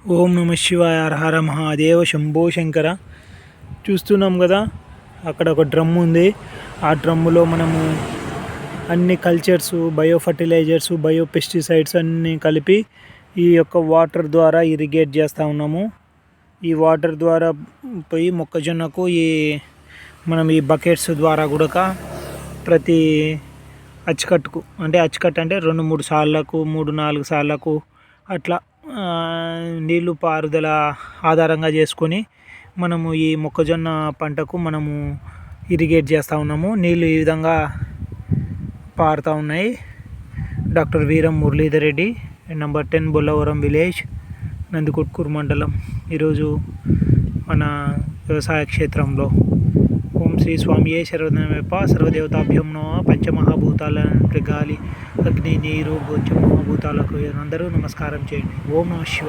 ఓం నమ శివాయ, హర హర మహాదేవ, శంభో శంకర. చూస్తున్నాం కదా, అక్కడ ఒక డ్రమ్ ఉంది. ఆ డ్రమ్ములో మనము అన్ని cultures, bio fertilizers, bio pesticides అన్నీ కలిపి ఈ యొక్క వాటర్ ద్వారా ఇరిగేట్ చేస్తూ ఉన్నాము. ఈ వాటర్ ద్వారా పోయి మొక్కజొన్నకు మనం ఈ బకెట్స్ ద్వారా కూడా ప్రతి అచ్చుకట్టుకు అంటే 2-3 సార్లకు 3-4 సార్లకు అట్లా నీళ్ళు పారుదల ఆధారంగా చేసుకొని మనము ఈ మొక్కజొన్న పంటకు మనము ఇరిగేట్ చేస్తూ ఉన్నాము. నీళ్ళు ఈ విధంగా పారుతూ ఉన్నాయి. Doctor Veeram Muralidhar Reddy, number 10 Bollavaram village, Nandikotkur మండలం. ఈరోజు మన వ్యవసాయ క్షేత్రంలో ఓం శ్రీ స్వామియే శరవణమేప సర్వదేవతాభ్యం నమః. పంచమహాభూతాల గాలి, అగ్ని, నీరు, బొచ్చు మహాభూతాలకు అందరూ నమస్కారం చేయండి. ఓం నమః శివాయ.